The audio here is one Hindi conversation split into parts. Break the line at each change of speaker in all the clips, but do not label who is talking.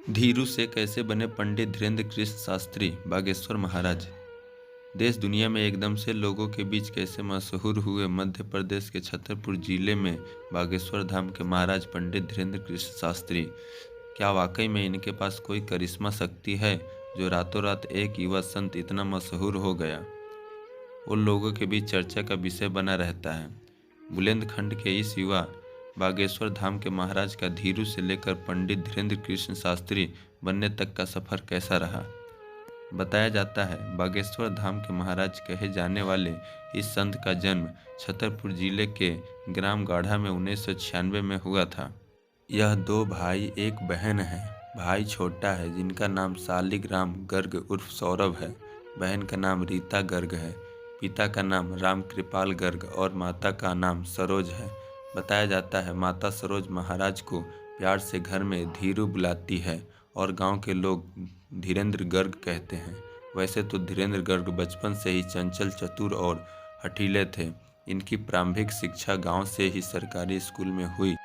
धीरू से कैसे बने पंडित धीरेन्द्र कृष्ण शास्त्री बागेश्वर महाराज। देश दुनिया में एकदम से लोगों के बीच कैसे मशहूर हुए। मध्य प्रदेश के छतरपुर जिले में बागेश्वर धाम के महाराज पंडित धीरेन्द्र कृष्ण शास्त्री, क्या वाकई में इनके पास कोई करिश्मा शक्ति है जो रातों रात एक युवा संत इतना मशहूर हो गया, उन लोगों के बीच चर्चा का विषय बना रहता है। बुंदेलखंड के इस युवा बागेश्वर धाम के महाराज का धीरू से लेकर पंडित धीरेन्द्र कृष्ण शास्त्री बनने तक का सफर कैसा रहा। बताया जाता है बागेश्वर धाम के महाराज कहे जाने वाले इस संत का जन्म छतरपुर जिले के ग्राम गाढ़ा में 1996 में हुआ था। यह दो भाई एक बहन है। भाई छोटा है जिनका नाम शालिग्राम गर्ग उर्फ सौरभ है। बहन का नाम रीता गर्ग है। पिता का नाम राम कृपाल गर्ग और माता का नाम सरोज है। बताया जाता है माता सरोज महाराज को प्यार से घर में धीरू बुलाती है और गांव के लोग धीरेन्द्र गर्ग कहते हैं। वैसे तो धीरेन्द्र गर्ग बचपन से ही चंचल, चतुर और हठीले थे। इनकी प्रारंभिक शिक्षा गांव से ही सरकारी स्कूल में हुई।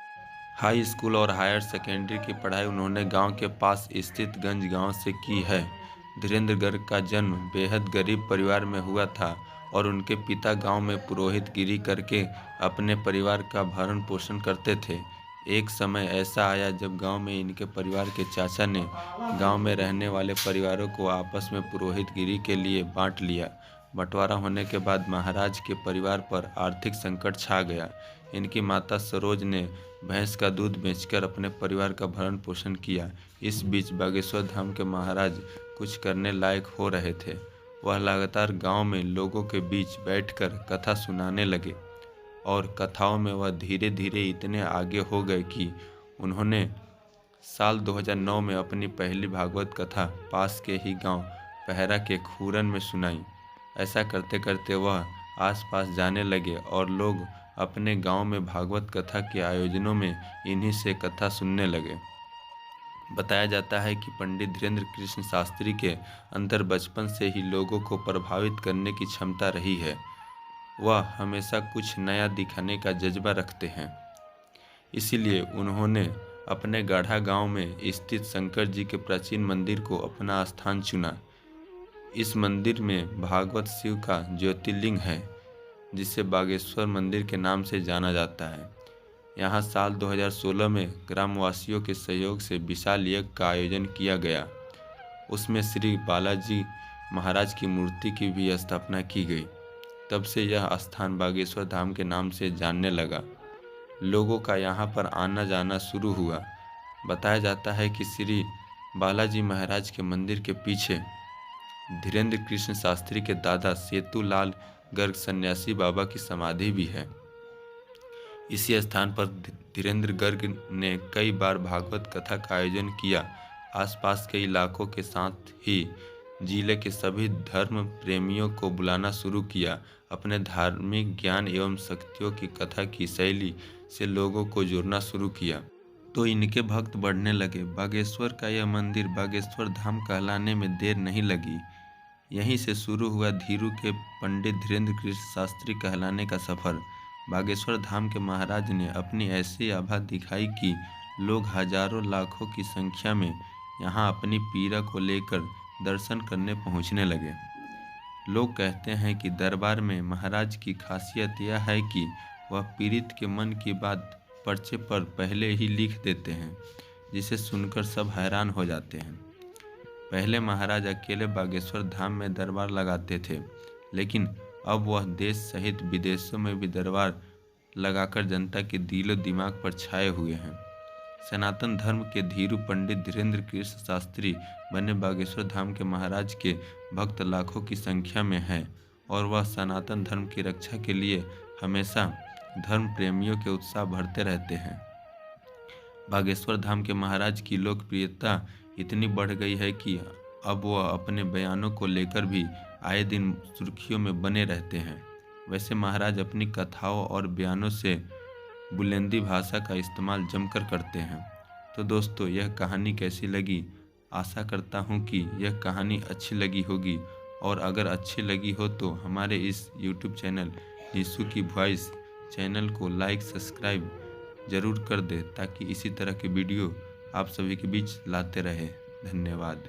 हाई स्कूल और हायर सेकेंडरी की पढ़ाई उन्होंने गांव के पास स्थित गंज गांव से की है। धीरेन्द्र गर्ग का जन्म बेहद गरीब परिवार में हुआ था और उनके पिता गांव में पुरोहितगिरी करके अपने परिवार का भरण पोषण करते थे। एक समय ऐसा आया जब गांव में इनके परिवार के चाचा ने गांव में रहने वाले परिवारों को आपस में पुरोहितगिरी के लिए बांट लिया। बंटवारा होने के बाद महाराज के परिवार पर आर्थिक संकट छा गया। इनकी माता सरोज ने भैंस का दूध बेचकर अपने परिवार का भरण पोषण किया। इस बीच बागेश्वर धाम के महाराज कुछ करने लायक हो रहे थे। वह लगातार गांव में लोगों के बीच बैठकर कथा सुनाने लगे और कथाओं में वह धीरे धीरे इतने आगे हो गए कि उन्होंने साल 2009 में अपनी पहली भागवत कथा पास के ही गांव पहरा के खूरन में सुनाई। ऐसा करते करते वह आसपास जाने लगे और लोग अपने गांव में भागवत कथा के आयोजनों में इन्हीं से कथा सुनने लगे। बताया जाता है कि पंडित धीरेन्द्र कृष्ण शास्त्री के अंदर बचपन से ही लोगों को प्रभावित करने की क्षमता रही है। वह हमेशा कुछ नया दिखाने का जज्बा रखते हैं। इसीलिए उन्होंने अपने गाढ़ा गांव में स्थित शंकर जी के प्राचीन मंदिर को अपना स्थान चुना। इस मंदिर में भागवत शिव का ज्योतिर्लिंग है जिसे बागेश्वर मंदिर के नाम से जाना जाता है। यहाँ साल 2016 में ग्रामवासियों के सहयोग से विशाल यज्ञ का आयोजन किया गया। उसमें श्री बालाजी महाराज की मूर्ति की भी स्थापना की गई। तब से यह स्थान बागेश्वर धाम के नाम से जानने लगा। लोगों का यहाँ पर आना जाना शुरू हुआ। बताया जाता है कि श्री बालाजी महाराज के मंदिर के पीछे धीरेन्द्र कृष्ण शास्त्री के दादा सेतुलाल गर्ग सन्यासी बाबा की समाधि भी है। इसी स्थान पर धीरेन्द्र गर्ग ने कई बार भागवत कथा का आयोजन किया। आसपास के इलाकों के साथ ही जिले के सभी धर्म प्रेमियों को बुलाना शुरू किया। अपने धार्मिक ज्ञान एवं शक्तियों की कथा की शैली से लोगों को जोड़ना शुरू किया तो इनके भक्त बढ़ने लगे। बागेश्वर का यह मंदिर बागेश्वर धाम कहलाने में देर नहीं लगी। यहीं से शुरू हुआ धीरू के पंडित धीरेन्द्र कृष्ण शास्त्री कहलाने का सफर। बागेश्वर धाम के महाराज ने अपनी ऐसी आभा दिखाई कि लोग हजारों लाखों की संख्या में यहाँ अपनी पीड़ा को लेकर दर्शन करने पहुँचने लगे। लोग कहते हैं कि दरबार में महाराज की खासियत यह है कि वह पीड़ित के मन की बात पर्चे पर पहले ही लिख देते हैं, जिसे सुनकर सब हैरान हो जाते हैं। पहले महाराज अकेले बागेश्वर धाम में दरबार लगाते थे, लेकिन अब वह देश सहित विदेशों में भी दरबार लगाकर जनता के दिलो दिमाग पर छाए हुए हैं। सनातन धर्म के धीरू पंडित धीरेन्द्र कृष्ण शास्त्री बने बागेश्वर धाम के महाराज के भक्त लाखों की संख्या में हैं और वह सनातन धर्म की रक्षा के लिए हमेशा धर्म प्रेमियों के उत्साह भरते रहते हैं। बागेश्वर धाम के महाराज की लोकप्रियता इतनी बढ़ गई है कि अब वह अपने बयानों को लेकर भी आए दिन सुर्खियों में बने रहते हैं। वैसे महाराज अपनी कथाओं और बयानों से बुलंदी भाषा का इस्तेमाल जमकर करते हैं। तो दोस्तों, यह कहानी कैसी लगी? आशा करता हूँ कि यह कहानी अच्छी लगी होगी और अगर अच्छी लगी हो तो हमारे इस YouTube चैनल यीशु की वॉइस चैनल को लाइक सब्सक्राइब ज़रूर कर दे ताकि इसी तरह की वीडियो आप सभी के बीच लाते रहे। धन्यवाद।